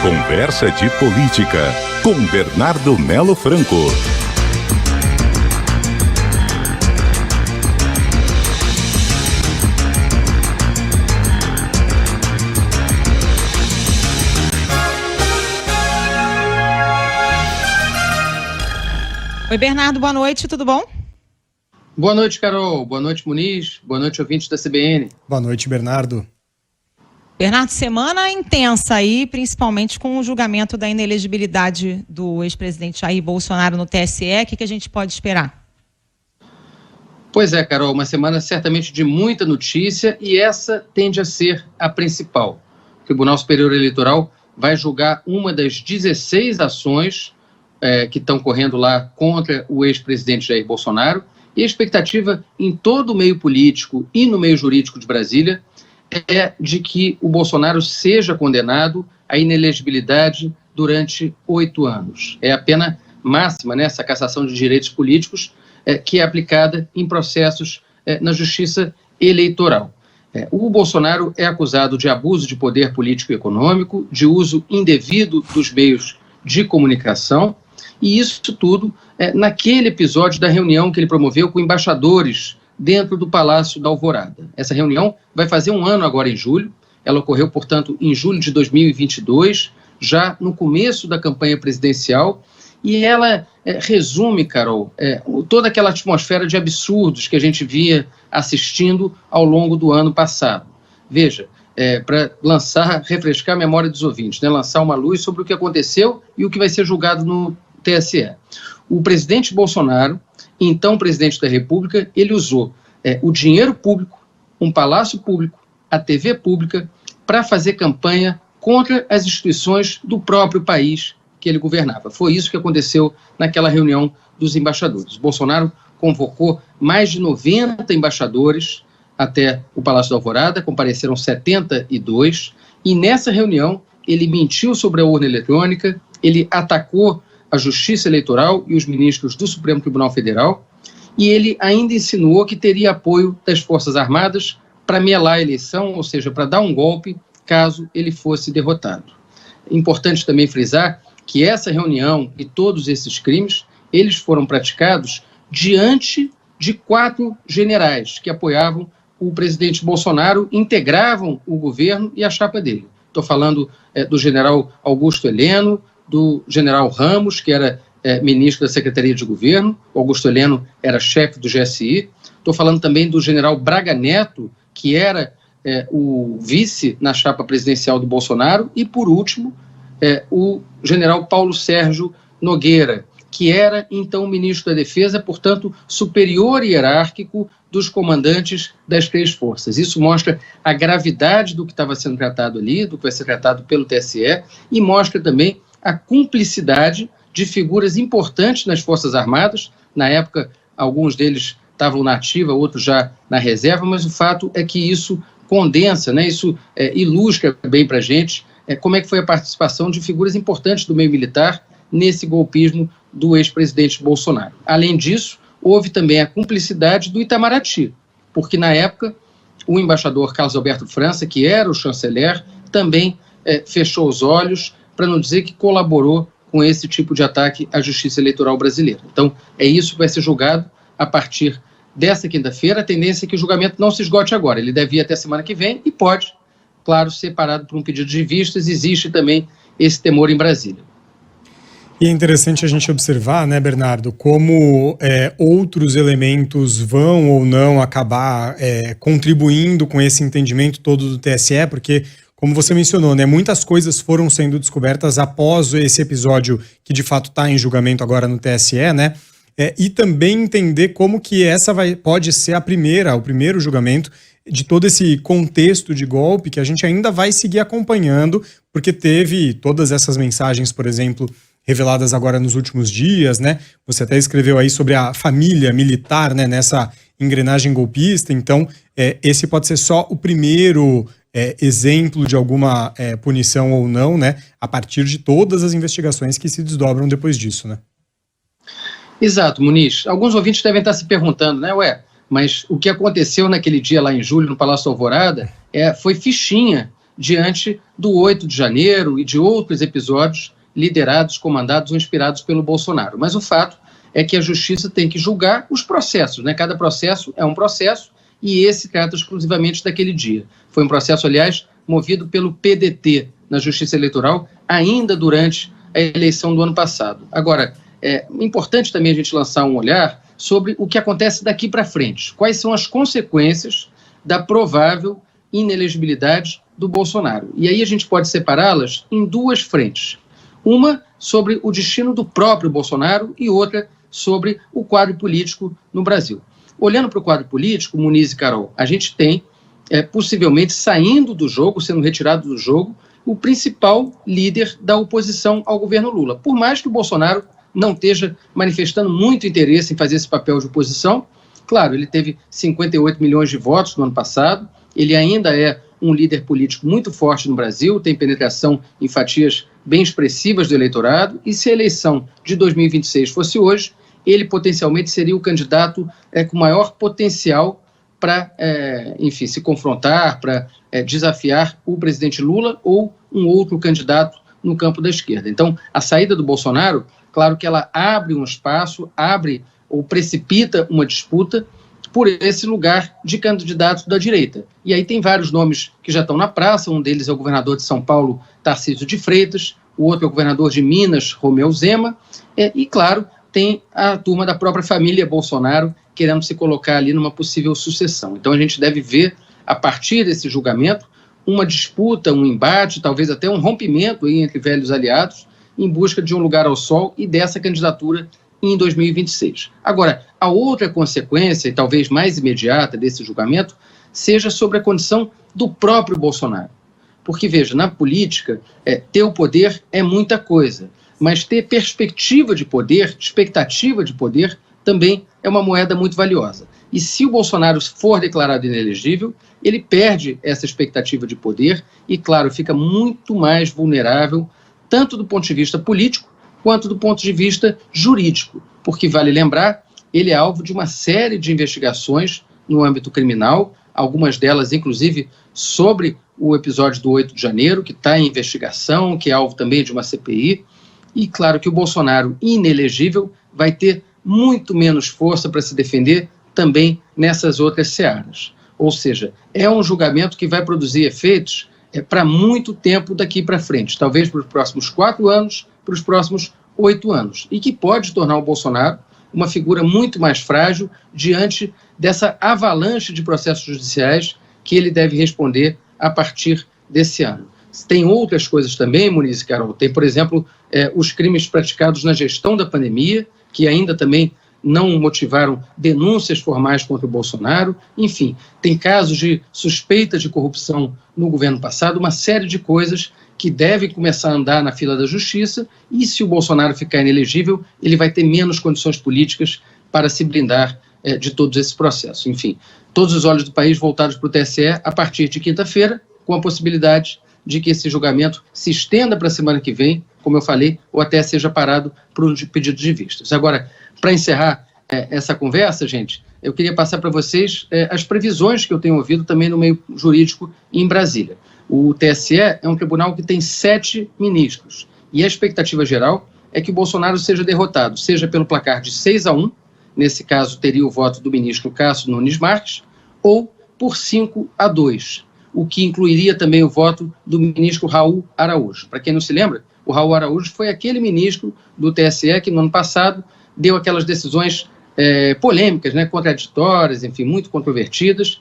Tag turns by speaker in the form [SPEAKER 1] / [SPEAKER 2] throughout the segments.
[SPEAKER 1] Conversa de Política, com Bernardo Melo Franco.
[SPEAKER 2] Oi, Bernardo, boa noite, tudo bom?
[SPEAKER 3] Boa noite, Carol. Boa noite, Muniz. Boa noite, ouvintes da CBN.
[SPEAKER 4] Boa noite, Bernardo.
[SPEAKER 2] Bernardo, semana intensa aí, principalmente com o julgamento da inelegibilidade do ex-presidente Jair Bolsonaro no TSE. O que a gente pode esperar?
[SPEAKER 3] Pois é, Carol, uma semana certamente de muita notícia e essa tende a ser a principal. O Tribunal Superior Eleitoral vai julgar uma das 16 ações que estão correndo lá contra o ex-presidente Jair Bolsonaro, e a expectativa em todo o meio político e no meio jurídico de Brasília é de que o Bolsonaro seja condenado à inelegibilidade durante 8 anos. É a pena máxima, né, essa cassação de direitos políticos, que é aplicada em processos na justiça eleitoral. O Bolsonaro é acusado de abuso de poder político e econômico, de uso indevido dos meios de comunicação, e isso tudo naquele episódio da reunião que ele promoveu com embaixadores dentro do Palácio da Alvorada. Essa reunião vai fazer 1 ano agora em julho, ela ocorreu, portanto, em julho de 2022, já no começo da campanha presidencial, e ela resume, Carol, toda aquela atmosfera de absurdos que a gente via assistindo ao longo do ano passado. Veja, para refrescar a memória dos ouvintes, né, lançar uma luz sobre o que aconteceu e o que vai ser julgado no TSE. O presidente Bolsonaro, então presidente da República, ele usou o dinheiro público, um palácio público, a TV pública, para fazer campanha contra as instituições do próprio país que ele governava. Foi isso que aconteceu naquela reunião dos embaixadores. Bolsonaro convocou mais de 90 embaixadores até o Palácio da Alvorada, compareceram 72, e nessa reunião ele mentiu sobre a urna eletrônica, ele atacou a Justiça Eleitoral e os ministros do Supremo Tribunal Federal, e ele ainda insinuou que teria apoio das Forças Armadas para melar a eleição, ou seja, para dar um golpe caso ele fosse derrotado. Importante também frisar que essa reunião e todos esses crimes, eles foram praticados diante de 4 generais que apoiavam o presidente Bolsonaro, integravam o governo e a chapa dele. Estou falando do general Augusto Heleno, do general Ramos, que era ministro da Secretaria de Governo, o Augusto Heleno era chefe do GSI. Estou falando também do general Braga Neto, que era o vice na chapa presidencial do Bolsonaro, e, por último, o general Paulo Sérgio Nogueira, que era, então, ministro da Defesa, portanto, superior hierárquico dos comandantes das 3 forças. Isso mostra a gravidade do que estava sendo tratado ali, do que vai ser tratado pelo TSE, e mostra também a cumplicidade de figuras importantes nas Forças Armadas. Na época, alguns deles estavam na ativa, outros já na reserva, mas o fato é que isso condensa, né, isso ilustra bem para a gente como é que foi a participação de figuras importantes do meio militar nesse golpismo do ex-presidente Bolsonaro. Além disso, houve também a cumplicidade do Itamaraty, porque na época o embaixador Carlos Alberto França, que era o chanceler, também fechou os olhos, para não dizer que colaborou com esse tipo de ataque à justiça eleitoral brasileira. Então, é isso que vai ser julgado a partir dessa quinta-feira. A tendência é que o julgamento não se esgote agora. Ele deve ir até a semana que vem e pode, claro, ser parado por um pedido de vistas. Existe também esse temor em Brasília.
[SPEAKER 4] E é interessante a gente observar, né, Bernardo, como outros elementos vão ou não acabar contribuindo com esse entendimento todo do TSE, porque, como você mencionou, né, muitas coisas foram sendo descobertas após esse episódio que de fato está em julgamento agora no TSE, né? E também entender como que essa pode ser o primeiro julgamento de todo esse contexto de golpe que a gente ainda vai seguir acompanhando, porque teve todas essas mensagens, por exemplo, reveladas agora nos últimos dias, né? Você até escreveu aí sobre a família militar, né, nessa engrenagem golpista. Então, esse pode ser só o primeiro exemplo de alguma punição ou não, né, a partir de todas as investigações que se desdobram depois disso, né?
[SPEAKER 3] Exato, Muniz. Alguns ouvintes devem estar se perguntando, né, mas o que aconteceu naquele dia lá em julho no Palácio Alvorada foi fichinha diante do 8 de janeiro e de outros episódios liderados, comandados ou inspirados pelo Bolsonaro. Mas o fato é que a justiça tem que julgar os processos, né? Cada processo é um processo e esse trata exclusivamente daquele dia. Foi um processo, aliás, movido pelo PDT na Justiça Eleitoral ainda durante a eleição do ano passado. Agora, é importante também a gente lançar um olhar sobre o que acontece daqui para frente. Quais são as consequências da provável inelegibilidade do Bolsonaro? E aí a gente pode separá-las em duas frentes. Uma sobre o destino do próprio Bolsonaro e outra sobre o quadro político no Brasil. Olhando para o quadro político, Muniz e Carol, a gente tem, possivelmente, saindo do jogo, sendo retirado do jogo, o principal líder da oposição ao governo Lula. Por mais que o Bolsonaro não esteja manifestando muito interesse em fazer esse papel de oposição, claro, ele teve 58 milhões de votos no ano passado, ele ainda é um líder político muito forte no Brasil, tem penetração em fatias bem expressivas do eleitorado, e se a eleição de 2026 fosse hoje, ele potencialmente seria o candidato com maior potencial para, enfim, se confrontar, para desafiar o presidente Lula ou um outro candidato no campo da esquerda. Então, a saída do Bolsonaro, claro que ela abre um espaço, abre ou precipita uma disputa por esse lugar de candidato da direita. E aí tem vários nomes que já estão na praça, um deles é o governador de São Paulo, Tarcísio de Freitas, o outro é o governador de Minas, Romeu Zema, e, claro, tem a turma da própria família Bolsonaro querendo se colocar ali numa possível sucessão. Então a gente deve ver, a partir desse julgamento, uma disputa, um embate, talvez até um rompimento aí entre velhos aliados, em busca de um lugar ao sol e dessa candidatura em 2026. Agora, a outra consequência, e talvez mais imediata desse julgamento, seja sobre a condição do próprio Bolsonaro. Porque, veja, na política, ter o poder é muita coisa, mas ter perspectiva de poder, expectativa de poder, também é uma moeda muito valiosa. E se o Bolsonaro for declarado inelegível, ele perde essa expectativa de poder e, claro, fica muito mais vulnerável, tanto do ponto de vista político, quanto do ponto de vista jurídico. Porque, vale lembrar, ele é alvo de uma série de investigações no âmbito criminal, algumas delas, inclusive, sobre o episódio do 8 de janeiro, que está em investigação, que é alvo também de uma CPI. E, claro, que o Bolsonaro, inelegível, vai ter muito menos força para se defender também nessas outras searas. Ou seja, é um julgamento que vai produzir efeitos para muito tempo daqui para frente, talvez para os próximos 4 anos, para os próximos 8 anos, e que pode tornar o Bolsonaro uma figura muito mais frágil diante dessa avalanche de processos judiciais que ele deve responder a partir desse ano. Tem outras coisas também, Muniz e Carol, tem, por exemplo, os crimes praticados na gestão da pandemia, que ainda também não motivaram denúncias formais contra o Bolsonaro. Enfim, tem casos de suspeita de corrupção no governo passado, uma série de coisas que devem começar a andar na fila da justiça, e se o Bolsonaro ficar inelegível, ele vai ter menos condições políticas para se blindar de todos esses processos. Enfim, todos os olhos do país voltados para o TSE a partir de quinta-feira, com a possibilidade de que esse julgamento se estenda para a semana que vem, como eu falei, ou até seja parado por um pedido de vistas. Agora, para encerrar essa conversa, gente, eu queria passar para vocês as previsões que eu tenho ouvido também no meio jurídico em Brasília. O TSE é um tribunal que tem 7 ministros, e a expectativa geral é que o Bolsonaro seja derrotado, seja pelo placar de 6-1, nesse caso teria o voto do ministro Cássio Nunes Marques, ou por 5-2, o que incluiria também o voto do ministro Raul Araújo. Para quem não se lembra, o Raul Araújo foi aquele ministro do TSE que no ano passado deu aquelas decisões polêmicas, né, contraditórias, enfim, muito controvertidas,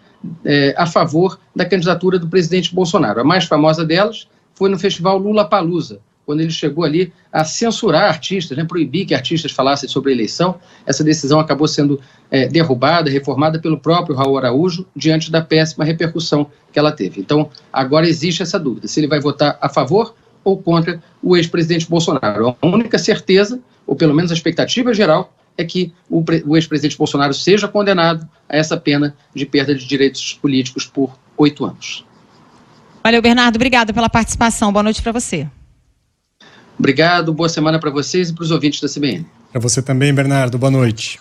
[SPEAKER 3] a favor da candidatura do presidente Bolsonaro. A mais famosa delas foi no festival Lollapalooza, quando ele chegou ali a censurar artistas, né, proibir que artistas falassem sobre a eleição. Essa decisão acabou sendo derrubada, reformada pelo próprio Raul Araújo, diante da péssima repercussão que ela teve. Então, agora existe essa dúvida, se ele vai votar a favor ou contra o ex-presidente Bolsonaro. A única certeza, ou pelo menos a expectativa geral, é que o ex-presidente Bolsonaro seja condenado a essa pena de perda de direitos políticos por 8 anos.
[SPEAKER 2] Valeu, Bernardo. Obrigada pela participação. Boa noite para você.
[SPEAKER 3] Obrigado, boa semana para vocês e para os ouvintes da CBN.
[SPEAKER 4] Para você também, Bernardo. Boa noite.